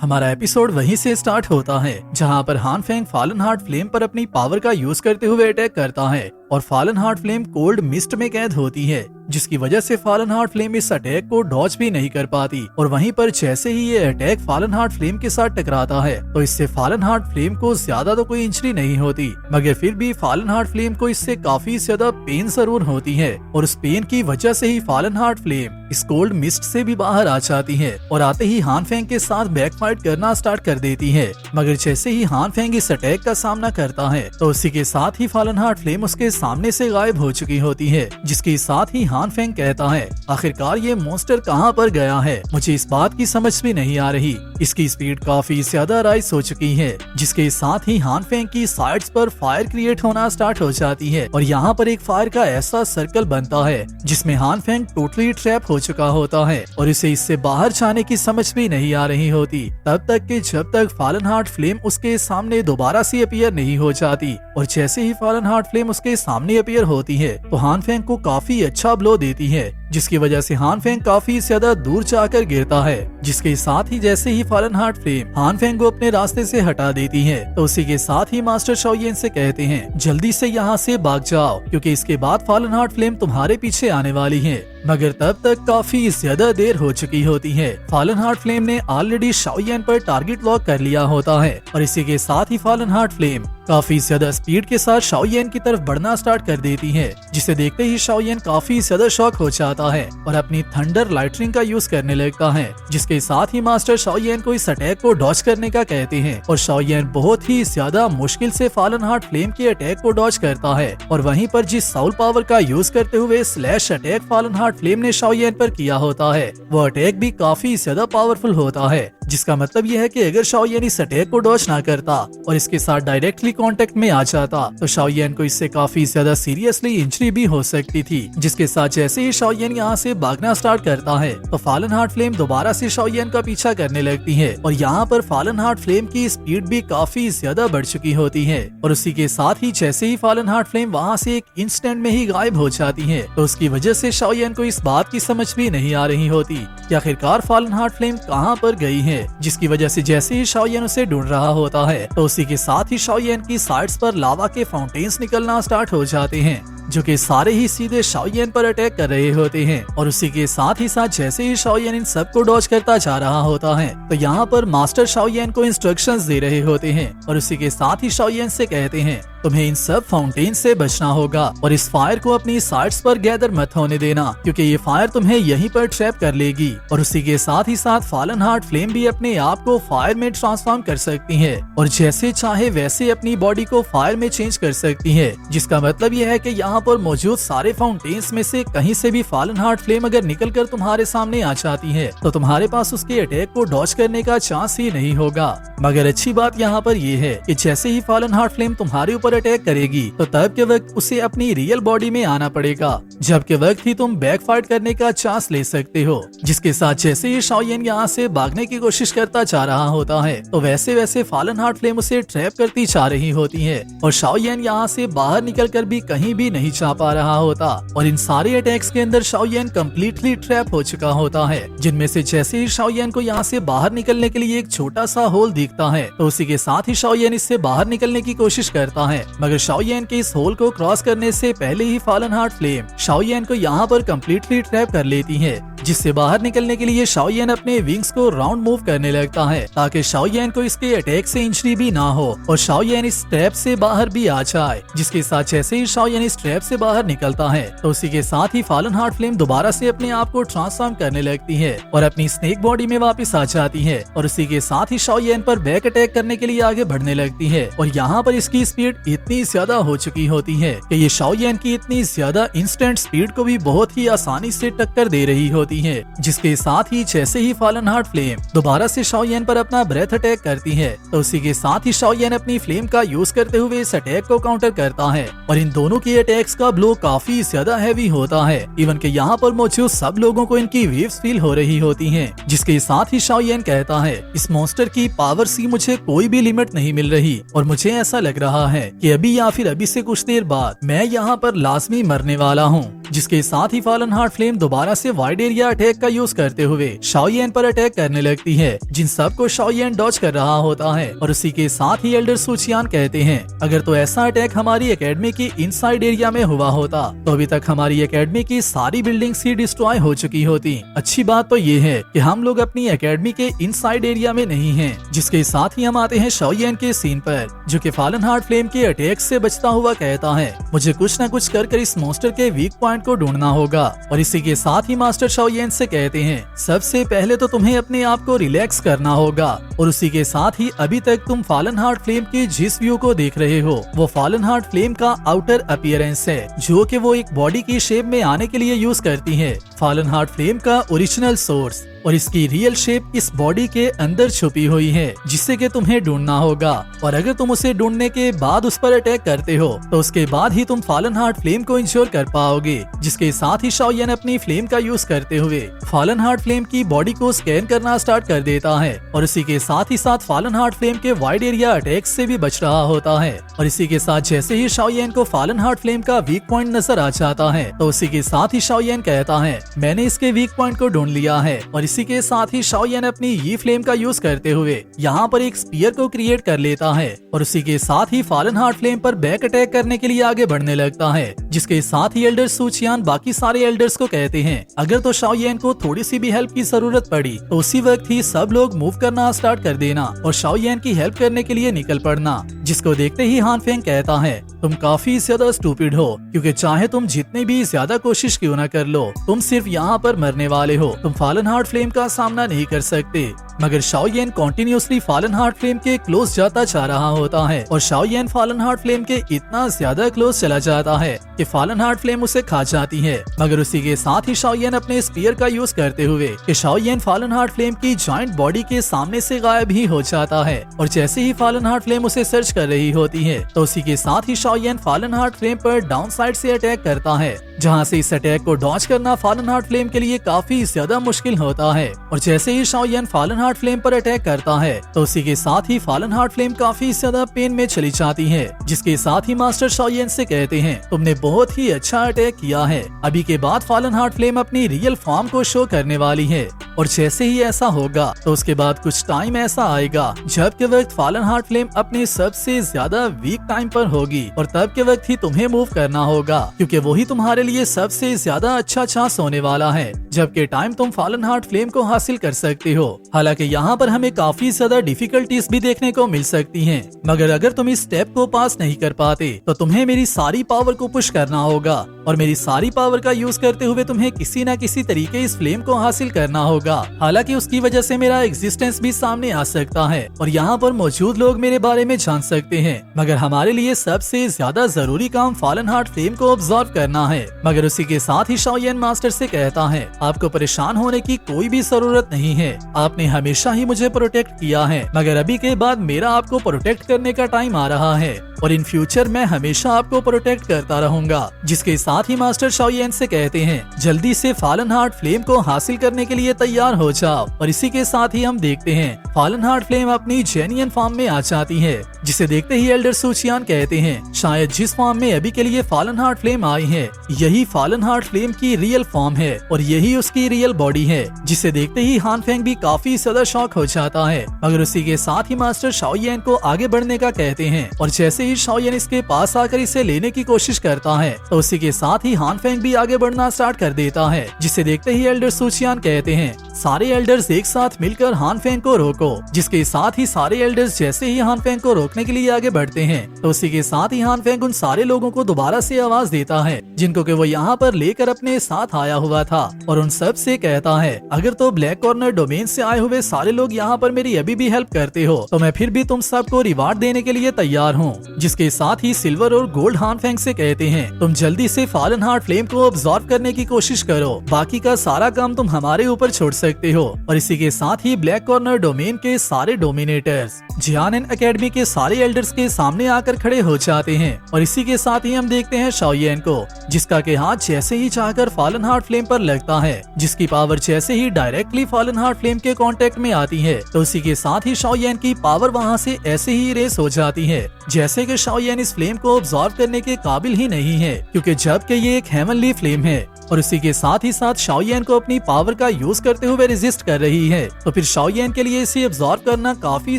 हमारा एपिसोड वहीं से स्टार्ट होता है जहां पर हान फेंग फॉलन हार्ट फ्लेम पर अपनी पावर का यूज करते हुए अटैक करता है और fallen heart flame cold mist में कैद होती है, जिसकी वजह से फॉलन हार्ट फ्लेम इस अटैक को डॉज भी नहीं कर पाती। और वहीं पर जैसे ही ये अटैक फॉलन हार्ट फ्लेम के साथ टकराता है तो इससे फॉलन हार्ट फ्लेम को ज्यादा तो कोई इंजरी नहीं होती, मगर फिर भी फॉलन हार्ट फ्लेम को इससे काफी ज्यादा पेन जरूर होती है और उस पेन की वजह से ही फॉलन हार्ट फ्लेम इस कोल्ड मिस्ट से भी बाहर आ जाती है और आते ही हान फेंग के साथ बैकफाइट करना स्टार्ट कर देती है। मगर जैसे ही हान फेंग इस अटैक का सामना करता है तो उसी के साथ ही फॉलन हार्ट फ्लेम उसके सामने से गायब हो चुकी होती है, जिसके साथ ही हान फेंग कहता है आखिरकार ये मॉन्स्टर कहाँ पर गया है, मुझे इस बात की समझ भी नहीं आ रही। इसकी स्पीड काफी ज्यादा राइज हो चुकी है, जिसके साथ ही हान फेंग की साइड्स पर फायर क्रिएट होना स्टार्ट हो जाती है और यहाँ पर एक फायर का ऐसा सर्कल बनता है जिसमें हान फेंग टोटली ट्रैप हो चुका होता है और इसे इससे बाहर जाने की समझ भी नहीं आ रही होती तब तक कि जब तक फॉलन हार्ट फ्लेम उसके सामने दोबारा से अपीयर नहीं हो जाती। और जैसे ही फॉलन हार्ट फ्लेम उसके सामने अपीयर होती है तो हान फेंग को काफी अच्छा ब्लो देती है, जिसकी वजह से हान फेंग काफी ज्यादा दूर जाकर गिरता है। जिसके साथ ही जैसे ही फॉलन हार्ट फ्लेम हान फेंग को अपने रास्ते से हटा देती है तो उसी के साथ ही मास्टर शाओयेन से कहते हैं जल्दी से यहाँ से भाग जाओ, क्योंकि इसके बाद फॉलन हार्ट फ्लेम तुम्हारे पीछे आने वाली है। मगर तब तक काफी ज्यादा देर हो चुकी होती है। फॉलन हार्ट फ्लेम ने ऑलरेडी शाओयेन पर टारगेट लॉक कर लिया होता है और इसी के साथ ही फॉलन हार्ट फ्लेम काफी ज्यादा स्पीड के साथ शाओयेन की तरफ बढ़ना स्टार्ट कर देती है, जिसे देखते ही शाओयेन काफी ज्यादा शॉक हो जाता है और अपनी थंडर लाइटनिंग का यूज करने लगता है। जिसके साथ ही मास्टर शाओयेन को इस अटैक को डॉज करने का कहते हैं और शाओयेन बहुत ही ज्यादा मुश्किल से फॉलन हार्ट फ्लेम के अटैक को डॉज करता है। और वहीं पर जिस साउल पावर का यूज करते हुए slash attack fallen heart flame ने शाओयेन पर किया होता है वो अटैक भी काफी ज्यादा पावरफुल होता है, जिसका मतलब यह है कि अगर शाओयेन इस अटैक को डॉज ना करता और इसके साथ डायरेक्टली कांटेक्ट में आ जाता तो शाओयेन को इससे काफी ज्यादा सीरियसली इंजरी भी हो सकती थी। जिसके साथ जैसे ही शाओयेन यहाँ से भागना स्टार्ट करता है तो फॉलन हार्ट फ्लेम दोबारा से शाओयेन का पीछा करने लगती है और यहाँ पर फॉलन हार्ट फ्लेम की स्पीड भी काफी ज्यादा बढ़ चुकी होती है। और उसी के साथ ही जैसे ही फॉलन हार्ट फ्लेम वहाँ से एक इंस्टेंट में ही गायब हो जाती है तो उसकी वजह से शाओयेन को इस बात की समझ भी नहीं आ रही होती कि आखिरकार फॉलन हार्ट फ्लेम कहाँ पर गई है, जिसकी वजह से जैसे ही शाओयेन उसे ढूंढ रहा होता है तो उसी के साथ ही शाओयेन की साइड्स पर लावा के फाउंटेन्स निकलना स्टार्ट हो जाते हैं, जो कि सारे ही सीधे शाओयेन पर अटैक कर रहे होते हैं। और उसी के साथ ही जैसे ही शाओयेन इन सब को डॉज करता जा रहा होता है तो यहाँ पर मास्टर शाओयेन को इंस्ट्रक्शंस दे रहे होते हैं और उसी के साथ ही शाओयेन से कहते हैं तुम्हें इन सब फाउंटेन से बचना होगा और इस फायर को अपनी साइड्स पर गैदर मत होने देना, क्योंकि ये फायर तुम्हें यहीं पर ट्रैप कर लेगी। और उसी के साथ ही फॉलन हार्ट फ्लेम भी अपने आप को फायर में ट्रांसफॉर्म कर सकती है और जैसे चाहे वैसे अपनी बॉडी को फायर में चेंज कर सकती है, जिसका मतलब यह है कि यहाँ पर मौजूद सारे फाउंटेन्स में से कहीं से भी फॉलन हार्ट फ्लेम अगर निकल कर तुम्हारे सामने आ जाती है तो तुम्हारे पास उसके अटैक को डॉज करने का चांस ही नहीं होगा। मगर अच्छी बात यहाँ पर यह है कि जैसे ही फॉलन हार्ट फ्लेम तुम्हारे ऊपर अटैक करेगी तो तब के वक्त उसे अपनी रियल बॉडी में आना पड़ेगा, जब के वक्त ही तुम बैक फाइट करने का चांस ले सकते हो। जिसके साथ जैसे ही शाओयेन यहाँ से भागने की कोशिश करता जा रहा होता है तो वैसे वैसे फॉलन हार्ट फ्लेम उसे ट्रैप करती जा रही होती है और शाओयेन यहाँ से बाहर निकल कर भी कहीं भी नहीं जा पा रहा होता। और इन सारे अटैक्स के अंदर शाओयेन कम्प्लीटली ट्रैप हो चुका होता है, जिनमें से जैसे ही शाओयेन को यहाँ से बाहर निकलने के लिए एक छोटा सा होल दिखता है तो उसी के साथ ही शाओयेन इससे बाहर निकलने की कोशिश करता है, मगर शाओयेन के इस होल को क्रॉस करने से पहले ही फॉलन हार्ट फ्लेम शाओयेन को यहाँ पर कम्प्लीटली ट्रैप कर लेती है, जिससे बाहर निकलने के लिए शाओयेन अपने विंग्स को राउंड मूव करने लगता है ताकि शाओयेन को इसके अटैक से इंजरी भी ना हो और शाओयेन इस ट्रैप से बाहर भी आ जाए। जिसके साथ जैसे ही शाओयेन इस ट्रैप से बाहर निकलता है तो उसी के साथ ही फॉलन हार्ट फ्लेम दोबारा से अपने आप को ट्रांसफॉर्म करने लगती है और अपनी स्नेक बॉडी में वापस आ जाती है और उसी के साथ ही शाओयेन पर बैक अटैक करने के लिए आगे बढ़ने लगती है। और यहाँ पर इसकी स्पीड इतनी ज्यादा हो चुकी होती है कि ये शाओयेन की इतनी ज्यादा इंस्टेंट स्पीड को भी बहुत ही आसानी से टक्कर दे रही होती है। जिसके साथ ही जैसे ही फॉलन हार्ट फ्लेम दोबारा से शाओयेन पर अपना ब्रेथ अटैक करती है तो उसी के साथ ही शाओयेन अपनी फ्लेम का यूज करते हुए इस अटैक को काउंटर करता है और इन दोनों के अटैक्स का ब्लो काफी ज्यादा हैवी होता है। इवन के यहाँ पर मौजूद सब लोगों को इनकी वेव्स फील हो रही होती हैं। जिसके साथ ही शाओयेन कहता है इस मॉन्स्टर की पावर से मुझे कोई भी लिमिट नहीं मिल रही और मुझे ऐसा लग रहा है कि अभी या फिर अभी से कुछ देर बाद मैं यहाँ पर लाजमी मरने वाला हूँ। जिसके साथ ही फॉलन हार्ट फ्लेम दोबारा से वाइड एरिया अटैक का यूज करते हुए शाओयेन पर अटैक करने लगती है, जिन सबको शाओयेन डॉज कर रहा होता है। और उसी के साथ ही एल्डर सूचियान कहते हैं, अगर तो ऐसा अटैक हमारी एकेडमी की इनसाइड एरिया में हुआ होता तो अभी तक हमारी एकेडमी की सारी बिल्डिंग्स ही डिस्ट्रॉय हो चुकी होती। अच्छी बात तो ये है कि हम लोग अपनी एकेडमी के इनसाइड एरिया में नहीं हैं। जिसके साथ ही हम आते हैं शाओयेन के सीन पर, जो कि फॉलन हार्ट फ्लेम के अटैक से बचता हुआ कहता है, मुझे कुछ न कुछ कर इस मॉन्स्टर के वीक पॉइंट को ढूंढना होगा। और इसी के साथ ही मास्टर शाओयेन से कहते हैं, सबसे पहले तो तुम्हें अपने आप को रिलैक्स करना होगा। और उसी के साथ ही अभी तक तुम फॉलन हार्ट फ्लेम के जिस व्यू को देख रहे हो वो फॉलन हार्ट फ्लेम का आउटर अपीयरेंस है, जो कि वो एक बॉडी की शेप में आने के लिए यूज करती है। फॉलन हार्ट फ्लेम का ओरिजिनल सोर्स और इसकी रियल शेप इस बॉडी के अंदर छुपी हुई है, जिससे कि तुम्हें ढूंढना होगा। और अगर तुम उसे ढूंढने के बाद उस पर अटैक करते हो तो उसके बाद ही तुम फॉलन हार्ट फ्लेम को इंश्योर कर पाओगे। जिसके साथ ही शाओयेन अपनी फ्लेम का यूज करते हुए फॉलन हार्ट फ्लेम की बॉडी को स्कैन करना स्टार्ट कर देता है। और इसी के साथ ही साथ फॉलन हार्ट फ्लेम के वाइड एरिया अटैक से भी बच रहा होता है। और इसी के साथ जैसे ही शाओयेन को फॉलन हार्ट फ्लेम का वीक पॉइंट नजर आ जाता है तो उसी के साथ ही शाओयेन कहता है, मैंने इसके वीक पॉइंट को ढूंढ लिया है। और इसी के साथ ही शाओयेन अपनी यी फ्लेम का यूज करते हुए यहाँ पर एक स्पीयर को क्रिएट कर लेता है। और उसी के साथ ही फॉलन हार्ट फ्लेम पर बैक अटैक करने के लिए आगे बढ़ने लगता है। जिसके साथ ही एल्डर सूचियान बाकी सारे एल्डर्स को कहते हैं, अगर तो शाओयेन को थोड़ी सी भी हेल्प की जरूरत पड़ी तो उसी वक्त ही सब लोग मूव करना स्टार्ट कर देना और शाओयेन की हेल्प करने के लिए निकल पड़ना। जिसको देखते ही हान फेंग कहता है, तुम काफी ज्यादा स्टूपिड हो, क्योंकि चाहे तुम जितनी भी ज्यादा कोशिश क्यों न कर लो, तुम सिर्फ यहाँ पर मरने वाले हो। तुम फॉलन हार्ट फ्लेम का सामना नहीं कर सकते। मगर शाओयेन कॉन्टिन्यूसली फॉलन हार्ट फ्लेम के क्लोज जाता जा रहा होता है और शाओयेन फॉलन हार्ट फ्लेम के इतना ज्यादा क्लोज चला जाता है कि फॉलन हार्ट फ्लेम उसे खा जाती है। मगर उसी के साथ ही शाओयेन अपने स्पीयर का यूज करते हुए कि शाओयेन फॉलन हार्ट फ्लेम की जॉइंट बॉडी के सामने से गायब ही हो जाता है। और जैसे ही फॉलन हार्ट फ्लेम उसे सर्च कर रही होती है तो उसी के साथ ही शाओयेन फॉलन हार्ट फ्लेम पर डाउन साइड से अटैक करता है, जहाँ से इस अटैक को डॉज करना फॉलन हार्ट फ्लेम के लिए काफी ज्यादा मुश्किल होता है। और जैसे ही शाओयेन फॉलन हार्ट फ्लेम पर अटैक करता है तो उसी के साथ ही फॉलन हार्ट फ्लेम काफी ज्यादा पेन में चली जाती है। जिसके साथ ही मास्टर शाओयेन से कहते हैं, तुमने बहुत ही अच्छा अटैक किया है। अभी के बाद फॉलन हार्ट फ्लेम अपनी रियल फॉर्म को शो करने वाली है। और जैसे ही ऐसा होगा तो उसके बाद कुछ टाइम ऐसा आएगा जब के वक्त फॉलन हार्ट फ्लेम अपने सबसे ज्यादा वीक टाइम पर होगी और तब के वक्त ही तुम्हें मूव करना होगा, क्योंकि वही तुम्हारे लिए सबसे ज्यादा अच्छा चांस होने वाला है जबकि टाइम तुम फॉलन हार्ट फ्लेम को हासिल कर सकते हो। हालांकि यहाँ पर हमें काफी ज्यादा डिफिकल्टीज भी देखने को मिल सकती हैं, मगर अगर तुम इस स्टेप को पास नहीं कर पाते तो तुम्हें मेरी सारी पावर को पुश करना होगा और मेरी सारी पावर का यूज करते हुए तुम्हें किसी न किसी तरीके इस फ्लेम को हासिल करना होगा। हालांकि उसकी वजह से मेरा एग्जिस्टेंस भी सामने आ सकता है और यहाँ पर मौजूद लोग मेरे बारे में जान सकते हैं, मगर हमारे लिए सबसे ज्यादा जरूरी काम फॉलन हार्ट फ्लेम को ऑब्जर्व करना है। मगर उसी के साथ ही शाओयेन मास्टर से कहता है, आपको परेशान होने की कोई भी जरूरत नहीं है। आपने हमेशा ही मुझे प्रोटेक्ट किया है, मगर अभी के बाद मेरा आपको प्रोटेक्ट करने का टाइम आ रहा है और इन फ्यूचर मैं हमेशा आपको प्रोटेक्ट करता रहूंगा। जिसके साथ ही मास्टर शाओयेन से कहते हैं, जल्दी से फॉलन हार्ट फ्लेम को हासिल करने के लिए तैयार हो जाओ। और इसी के साथ ही हम देखते हैं फॉलन हार्ट फ्लेम अपनी जेन्युइन फॉर्म में आ जाती है, जिसे देखते ही एल्डर सूचियान कहते हैं, शायद जिस फॉर्म में अभी के लिए फॉलन हार्ट फ्लेम आई है यही फॉलन हार्ट फ्लेम की रियल फॉर्म है और यही उसकी रियल बॉडी है। जिसे देखते ही हान फेंग भी काफी ज्यादा शॉक हो जाता है, मगर उसी के साथ ही मास्टर शाओयेन को आगे बढ़ने का कहते हैं। और जैसे ही शाओयेन इसके पास आकर इसे लेने की कोशिश करता है तो उसी के साथ ही हान फेंग भी आगे बढ़ना स्टार्ट कर देता है। जिसे देखते ही एल्डर सूचियान कहते हैं, सारे एल्डर्स एक साथ मिलकर हान फेंग को रोको। जिसके साथ ही सारे एल्डर्स जैसे ही हान फेंग को रोकने के लिए आगे बढ़ते हैं तो उसी के साथ ही हान फेंग उन सारे लोगों को दोबारा से आवाज देता है जिनको कि वो यहाँ पर लेकर अपने साथ आया हुआ था और उन सब से कहता है, अगर तो ब्लैक कॉर्नर डोमेन से आए हुए सारे लोग यहाँ पर मेरी अभी भी हेल्प करते हो तो मैं फिर भी तुम सबको रिवार्ड देने के लिए तैयार हूँ। जिसके साथ ही सिल्वर और गोल्ड हान फेंग से कहते हैं, तुम जल्दी से फॉलन हार्ट फ्लेम को ऑब्जर्व करने की कोशिश करो, बाकी का सारा काम तुम हमारे ऊपर छोड़ सकते हो। और इसी के साथ ही ब्लैक कॉर्नर डोमेन के सारे डोमिनेटर्स जियानन एकेडमी के सारे एल्डर्स के सामने आकर खड़े हो जाते हैं। और इसी के साथ ही हम देखते हैं शाओयेन को, जिसका के हाथ जैसे ही चाहकर फॉलन हार्ट फ्लेम पर लगता है, जिसकी पावर जैसे ही डायरेक्टली फॉलन हार्ट फ्लेम के कांटेक्ट में आती है तो उसी के साथ ही शाओयेन की पावर वहां से ऐसे ही इरेज हो जाती है जैसे जिससे कि शाओयन इस फ्लेम को ऑब्जॉर्व करने के काबिल ही नहीं है, क्योंकि जबकि ये एक हेवनली फ्लेम है और उसी के साथ ही साथ शाओयन को अपनी पावर का यूज करते हुए रेजिस्ट कर रही है, तो फिर शाओयन के लिए इसे अब्सॉर्ब करना काफी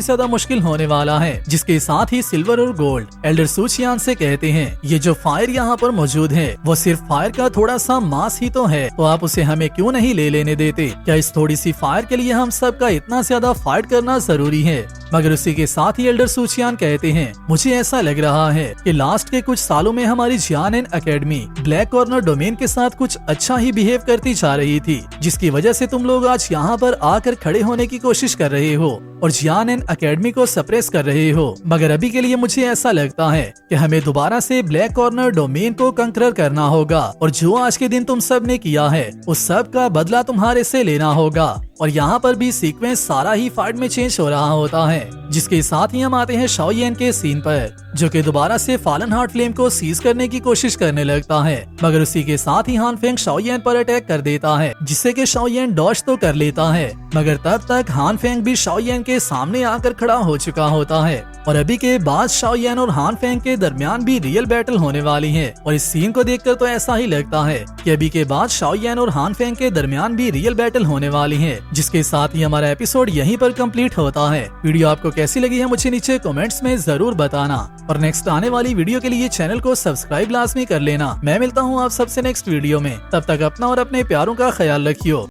ज्यादा मुश्किल होने वाला है। जिसके साथ ही सिल्वर और गोल्ड एल्डर सूचियान से कहते हैं ये जो फायर यहाँ पर मौजूद है वो सिर्फ फायर का थोड़ा सा मास ही तो है, तो आप उसे हमें क्यों नहीं ले लेने देते? क्या इस थोड़ी सी फायर के लिए हम सब का इतना ज्यादा फाइट करना जरूरी है? मगर उसी के साथ ही एल्डर सूचियान कहते हैं मुझे ऐसा लग रहा है कि लास्ट के कुछ सालों में हमारी जियानन एकेडमी ब्लैक कॉर्नर डोमेन के साथ कुछ अच्छा ही बिहेव करती जा रही थी, जिसकी वजह से तुम लोग आज यहाँ पर आकर खड़े होने की कोशिश कर रहे हो और जियानन एकेडमी को सप्रेस कर रहे हो। मगर अभी के लिए मुझे ऐसा लगता है कि हमें दोबारा से ब्लैक कॉर्नर डोमेन को कंकरर करना होगा और जो आज के दिन तुम सब ने किया है उस सब का बदला तुम्हारे से लेना होगा। और यहाँ पर भी सीक्वेंस सारा ही फाइट में चेंज हो रहा होता है। जिसके साथ ही हम आते हैं शाओयन के सीन पर, जो कि दोबारा से फॉलन हार्ट फ्लेम को सीज करने की कोशिश करने लगता है। मगर उसी के साथ ही हान फेंग शाओयन पर अटैक कर देता है, जिससे कि शाओयन डॉज तो कर लेता है, मगर तब तक हान फेंग भी शाओयन के सामने आकर खड़ा हो चुका होता है। और अभी के बाद शाओयन और हान फेंग के दरमियान भी रियल बैटल होने वाली है। और इस सीन को देखकर तो ऐसा ही लगता है कि अभी के बाद शाओयन और हान फेंग के दरमियान भी रियल बैटल होने वाली है। जिसके साथ ही हमारा एपिसोड यहीं पर कंप्लीट होता है। वीडियो आपको कैसी लगी है मुझे नीचे कमेंट्स में जरूर बताना और नेक्स्ट आने वाली वीडियो के लिए चैनल को सब्सक्राइब लाजमी कर लेना। मैं मिलता हूँ आप सबसे नेक्स्ट वीडियो में, तब तक अपना और अपने प्यारों का ख्याल रखियो।